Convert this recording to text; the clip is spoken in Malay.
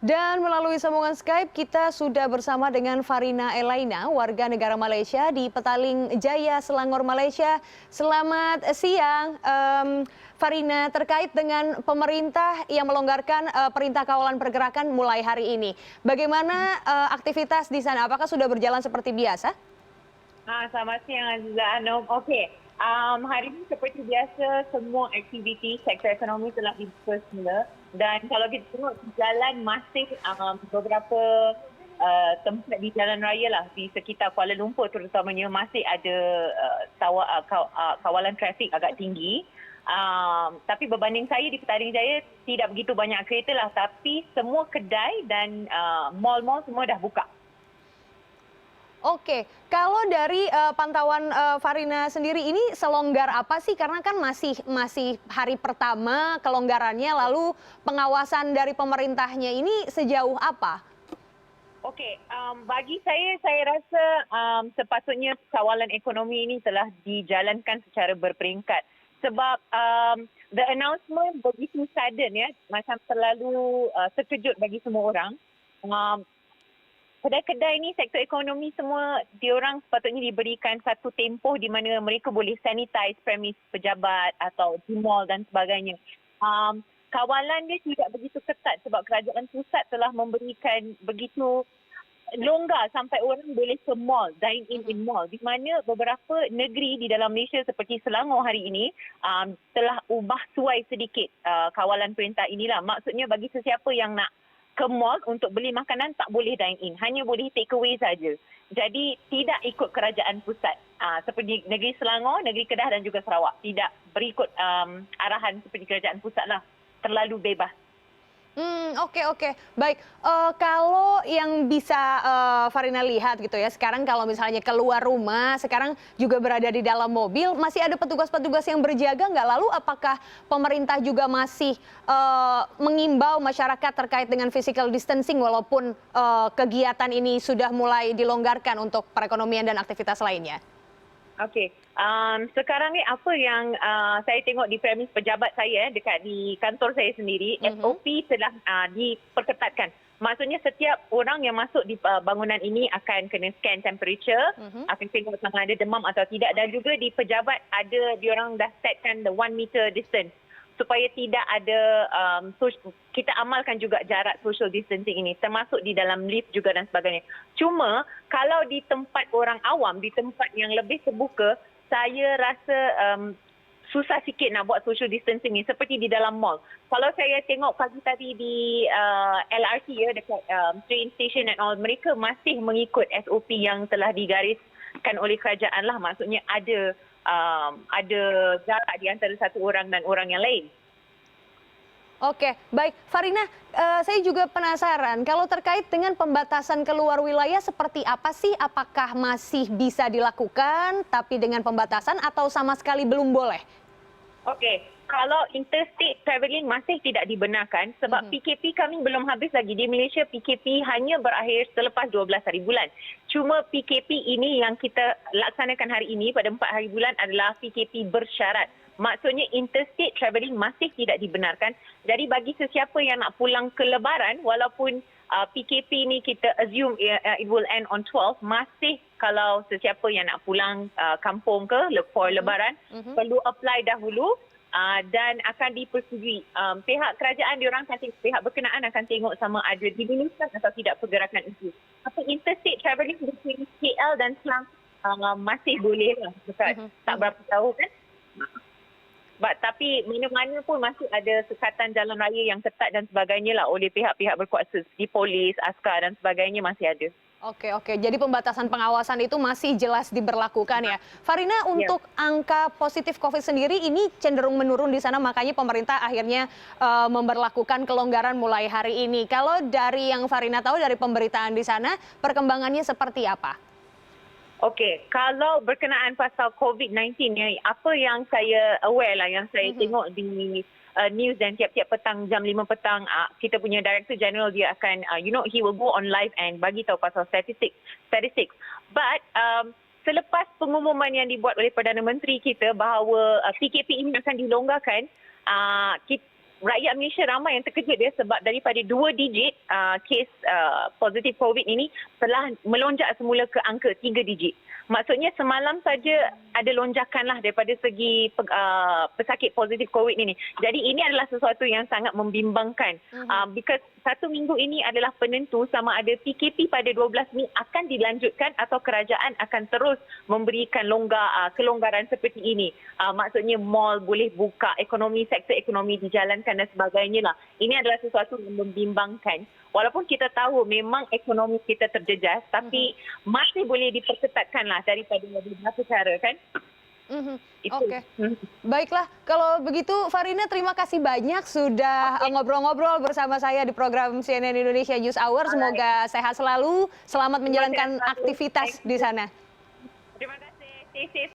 Dan melalui sambungan Skype kita sudah bersama dengan Farina Elaina, warga negara Malaysia di Petaling Jaya, Selangor, Malaysia. Selamat siang, Farina, terkait dengan pemerintah yang melonggarkan perintah kawalan pergerakan mulai hari ini. Bagaimana aktivitas di sana? Apakah sudah berjalan seperti biasa? Selamat siang Aziza Anum. Okey, hari ini seperti biasa semua aktiviti sektor ekonomi telah dibuka semula dan kalau kita tengok jalan masih beberapa tempat di jalan raya lah di sekitar Kuala Lumpur terutamanya masih ada kawalan trafik agak tinggi. Tapi berbanding saya di Petaling Jaya tidak begitu banyak kereta lah, tapi semua kedai dan mal-mal semua dah buka. Oke, kalau dari pantauan Farina sendiri ini selonggar apa sih? Karena kan masih hari pertama kelonggarannya, lalu pengawasan dari pemerintahnya ini sejauh apa? Okey, bagi saya rasa sepatutnya kawalan ekonomi ini telah dijalankan secara berperingkat. Sebab the announcement begitu sudden ya, macam terlalu terkejut bagi semua orang. Kedai-kedai ni, sektor ekonomi semua, diorang sepatutnya diberikan satu tempoh di mana mereka boleh sanitize premis pejabat atau di mall dan sebagainya. Kawalan dia tidak begitu ketat sebab kerajaan pusat telah memberikan begitu longgar sampai orang boleh ke mall, dine in mall. Di mana beberapa negeri di dalam Malaysia seperti Selangor hari ini telah ubah suai sedikit kawalan perintah inilah. Maksudnya bagi sesiapa yang nak ke mall untuk beli makanan tak boleh dine in, hanya boleh take away saja. Jadi tidak ikut kerajaan pusat. Seperti negeri Selangor, negeri Kedah dan juga Sarawak tidak berikut arahan seperti kerajaan pusat lah. Terlalu bebas. Oke. Baik, kalau yang bisa Farina lihat gitu ya, sekarang kalau misalnya keluar rumah, sekarang juga berada di dalam mobil, masih ada petugas-petugas yang berjaga nggak? Lalu apakah pemerintah juga masih mengimbau masyarakat terkait dengan physical distancing walaupun kegiatan ini sudah mulai dilonggarkan untuk perekonomian dan aktivitas lainnya? Okey, sekarang ni apa yang saya tengok di premis pejabat saya dekat di kantor saya sendiri, SOP telah diperketatkan. Maksudnya setiap orang yang masuk di bangunan ini akan kena scan temperature, akan tengok sama ada demam atau tidak, dan juga di pejabat ada diorang dah setkan the 1 meter distance supaya tidak ada kita amalkan juga jarak social distancing ini termasuk di dalam lift juga dan sebagainya. Cuma kalau di tempat orang awam, di tempat yang lebih terbuka, saya rasa susah sikit nak buat social distancing ni seperti di dalam mall. Kalau saya tengok pagi tadi di LRT ya, dekat train station and all, mereka masih mengikut SOP yang telah digariskan oleh kerajaan lah. Maksudnya ada jarak di antara satu orang dan orang yang lain. Oke, baik. Farina, saya juga penasaran kalau terkait dengan pembatasan keluar wilayah seperti apa sih? Apakah masih bisa dilakukan tapi dengan pembatasan atau sama sekali belum boleh? Okey, kalau interstate travelling masih tidak dibenarkan sebab PKP kami belum habis lagi. Di Malaysia PKP hanya berakhir selepas 12 hari bulan. Cuma PKP ini yang kita laksanakan hari ini pada 4 hari bulan adalah PKP bersyarat. Maksudnya interstate travelling masih tidak dibenarkan. Jadi bagi sesiapa yang nak pulang ke Lebaran, walaupun PKP ni kita assume it will end on 12, masih kalau sesiapa yang nak pulang kampung ke for Lebaran, perlu apply dahulu dan akan dipersetujui. Pihak kerajaan diorang akan tengok, pihak berkenaan akan tengok sama ada dimulihkan atau tidak pergerakan itu. Tapi interstate travelling between KL dan Kelang masih boleh lah, dekat tak berapa jauh kan. Tapi mana-mana pun masih ada sekatan jalan raya yang ketat dan sebagainya lah oleh pihak-pihak berkuasa seperti polis, askar dan sebagainya masih ada. Oke. Jadi pembatasan pengawasan itu masih jelas diberlakukan ya. Farina, untuk angka positif COVID sendiri ini cenderung menurun di sana, makanya pemerintah akhirnya memberlakukan kelonggaran mulai hari ini. Kalau dari yang Farina tahu dari pemberitaan di sana, perkembangannya seperti apa? Okey, kalau berkenaan pasal COVID-19 ni, apa yang saya aware lah, yang saya tengok di news dan tiap-tiap petang jam 5 petang, kita punya Director General dia akan, he will go on live and bagi tahu pasal statistics. But selepas pengumuman yang dibuat oleh Perdana Menteri kita bahawa PKP ini akan dilonggarkan, rakyat Malaysia ramai yang terkejut dia sebab daripada 2 digit kes positif COVID ini telah melonjak semula ke angka 3 digit. Maksudnya semalam saja ada lonjakan lah daripada segi pesakit positif COVID ini. Jadi ini adalah sesuatu yang sangat membimbangkan. Because 1 minggu ini adalah penentu sama ada PKP pada 12 Mei akan dilanjutkan atau kerajaan akan terus memberikan kelonggaran seperti ini. Maksudnya mall boleh buka, sektor ekonomi dijalankan dan sebagainya lah. Ini adalah sesuatu yang membimbangkan. Walaupun kita tahu memang ekonomi kita terjejas, tapi masih boleh diperketatkan lah daripada beberapa cara kan. Oke. Baiklah, kalau begitu Farina terima kasih banyak sudah ngobrol-ngobrol bersama saya di program CNN Indonesia News Hour. Semoga sehat selalu, selamat menjalankan aktivitas di sana. Terima kasih. Stay safe.